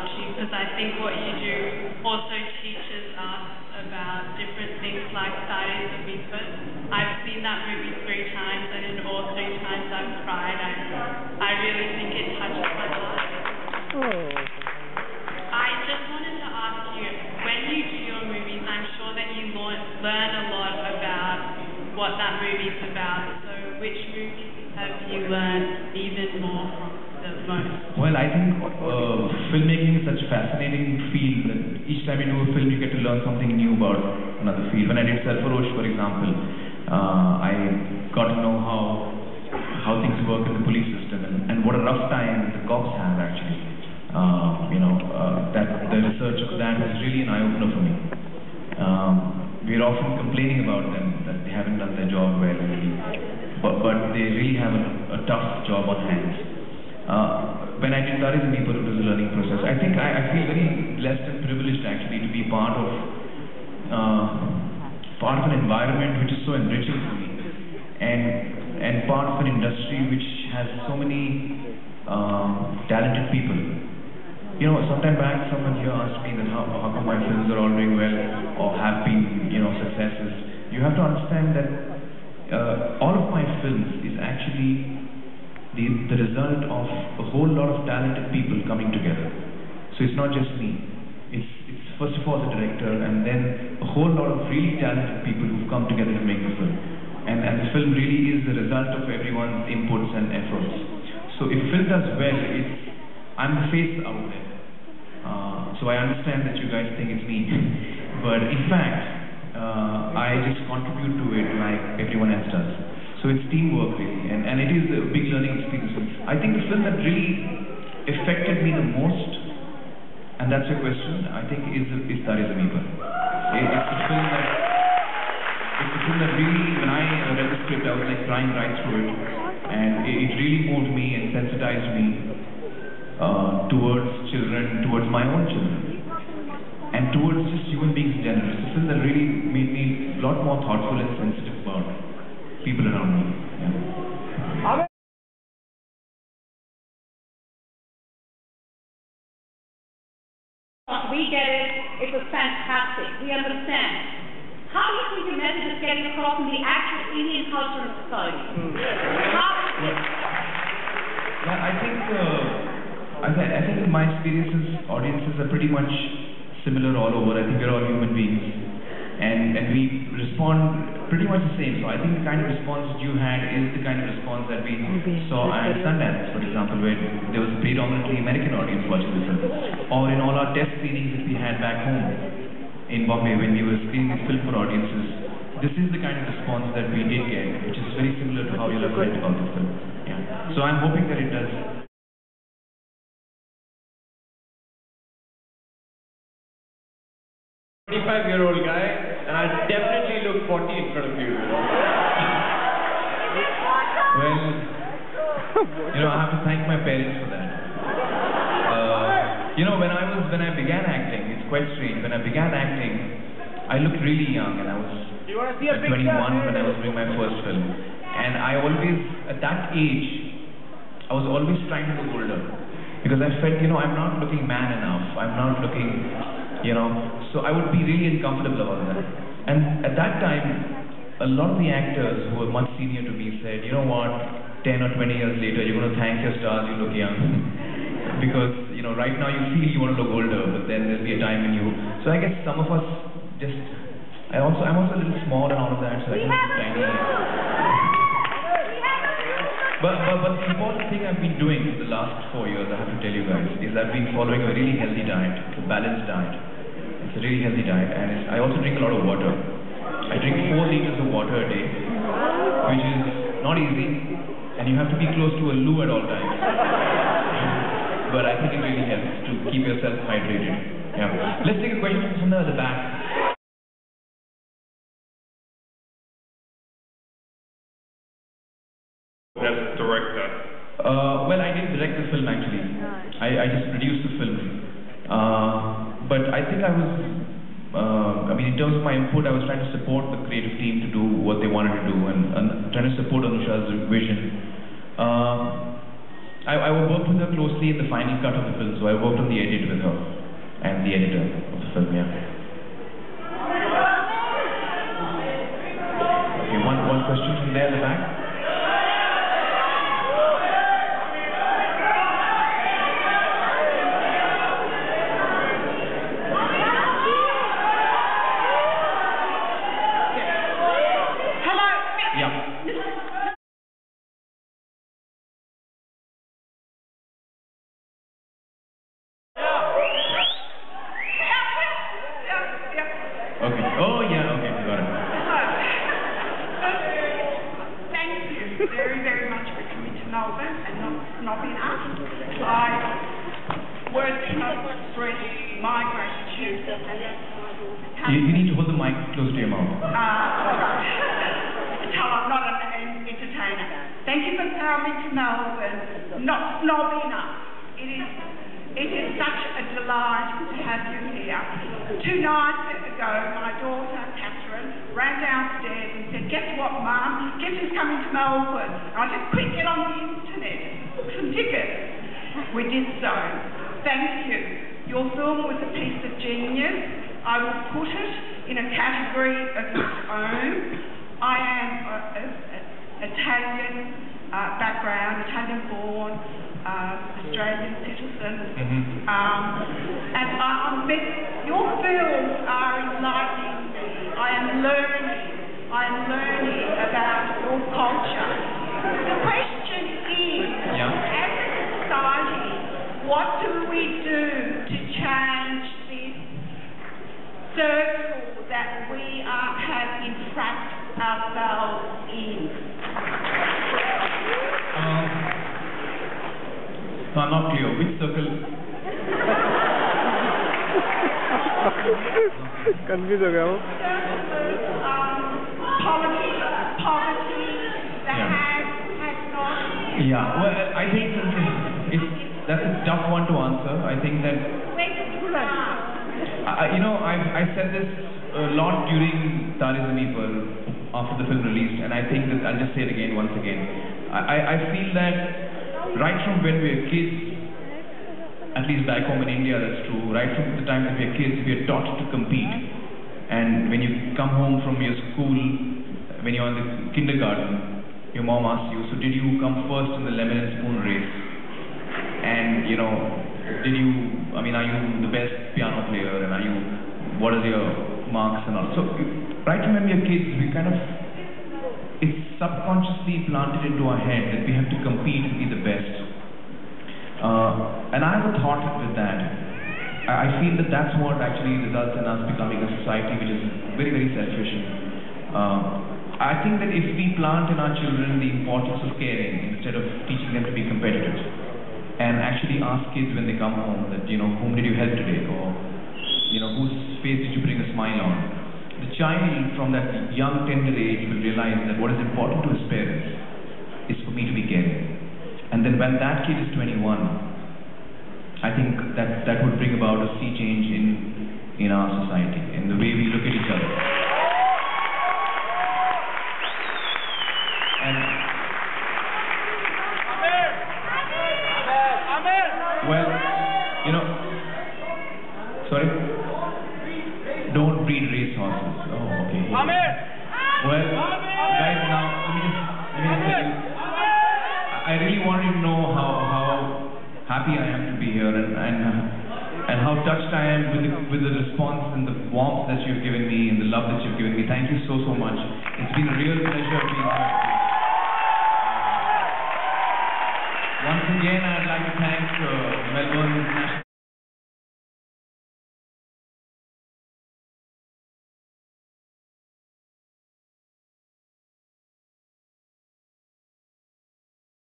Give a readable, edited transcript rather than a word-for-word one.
Because I think what you do also teaches us about different things like studies of Peepli. I've seen that movie 3 times, and in all 3 times I've cried. I really think it touches my heart. Oh. I just wanted to ask you, when you do your movies, I'm sure that you learn a lot about what that movie's about. So which movies have you learned even more from the most? Well, I think filmmaking is such a fascinating field that each time you do a film, you get to learn something new about another field. When I did Sarfarosh, for example, I got to know how things work in the police system and what a rough time the cops have actually. That the research of that was really an eye-opener for me. We're often complaining about them that they haven't done their job well, but they really have a tough job on hands. When I did Tare Zameen Par, it was a learning process. I think I feel very blessed and privileged actually to be part of an environment which is so enriching for me, and part of an industry which has so many talented people. Sometime back someone here asked me that how come my films are all doing well or have been successes. You have to understand that all of my films is actually the result of a whole lot of talented people coming together. So it's not just me. It's first of all the director, and then a whole lot of really talented people who've come together to make the film. And the film really is the result of everyone's inputs and efforts. So if a film does well, I'm the face out there. So I understand that you guys think it's me, but in fact, I just contribute to it like everyone else does. So it's teamwork really, and it is a big learning experience. I think the film that really affected me the most, and that's your question, I think is Tare Zameen Par. It's a film that really, when I read the script, I was like crying right through it, and it really moved me and sensitized me towards children, towards my own children, and towards just human beings in general. It's a film that really made me a lot more thoughtful and sensitive about people around me. Yeah. We get it. It was fantastic. We understand. How do you think your message is getting across in the actual Indian culture and society? I think in my experiences, audiences are pretty much similar all over. I think we're all human beings, and we respond pretty much the same. So I think the kind of response that you had is the kind of response that we saw at Sundance, for example, where there was a predominantly American audience watching the film, or in all our test screenings that we had back home in Bombay when we were screening this film for audiences. This is the kind of response that we did get, which is very similar to how you have felt about the film. Yeah. So I'm hoping that it does. 25-year-old guy, and I definitely look 40 in front of you. Well, I have to thank my parents for that. When I began acting, it's quite strange. When I began acting, I looked really young, and I was 21 when I was doing my first film. And I always, at that age, I was always trying to look older, because I felt, I'm not looking man enough. I'm not looking, so I would be really uncomfortable about that. And at that time, a lot of the actors who were much senior to me said, you know what, 10 or 20 years later, you're going to thank your stars you look young. Because, right now you feel you want to look older, but then there'll be a time when you... So I guess some of us just... I'm also a little small and all of that, so I can look tiny. But the important thing I've been doing for the last 4 years, I have to tell you guys, is I've been following a really healthy diet, a balanced diet. It's a really healthy diet, and I also drink a lot of water. I drink 4 liters of water a day, which is not easy, and you have to be close to a loo at all times. But I think it really helps to keep yourself hydrated. Yeah. Let's take a question from the back. As director? Well, I didn't direct the film actually. I just produced the film. But I think I was, in terms of my input, I was trying to support the creative team to do what they wanted to do, and trying to support Anusha's vision. I worked with her closely in the final cut of the film, so I worked on the edit with her and the editor of the film, yeah. Okay, one question from there in the back. Okay. Oh, yeah, okay, got it. Thank you very, very much for coming to Melbourne and not snobbing us. Words cannot express my gratitude. You need to hold the mic close to your mouth. Tell I'm not an entertainer. Thank you for coming to Melbourne, not snobbing us. It is such a delight to have you here. 2 nights ago, my daughter, Catherine, ran downstairs and said, "Guess what, Mum? Guess who's coming to Melbourne?" And I said, "Quick, get on the internet, book some tickets." We did so. Thank you. Your film was a piece of genius. I will put it in a category of its own. I am Italian background, Italian-born, Australian citizen, and your films are enlightening me. I am learning about your culture. The question is, as a society, what do we do to change this circle that we have entrapped ourselves in? No, I'm not clear. Which circle? Confused हो गया वो. Poverty that has not. Yeah, well, I think that's a tough one to answer. I think that, I said this a lot during Tare Zameen Par after the film released, and I think that I'll just say it again once again. I feel that right from when we were kids, at least back home in India, that's true. Right from the time that we were kids, we are taught to compete. And when you come home from your school, when you're in the kindergarten, your mom asks you, "So did you come first in the lemon and spoon race? And are you the best piano player? And what are your marks and all?" So right from when we are kids, it's subconsciously planted into our head that we have to compete and be the best. And I have a thought with that. I feel that that's what actually results in us becoming a society which is very, very selfish. I think that if we plant in our children the importance of caring instead of teaching them to be competitive, and actually ask kids when they come home that, whom did you help today? Or, whose face did you bring a smile on? The child from that young, tender age will realize that what is important to his parents is for me to be caring. And then when that kid is 21, I think that would bring about a sea change in our society, in the way we look at each other. And well, sorry? Don't breed race horses. Oh, okay. Well, guys, now let me just tell you, I really want you to know how happy I am to be here and how touched I am with the response and the warmth that you've given me and the love that you've given me. Thank you so much. It's been a real pleasure being here. Once again, I'd like to thank Melbourne National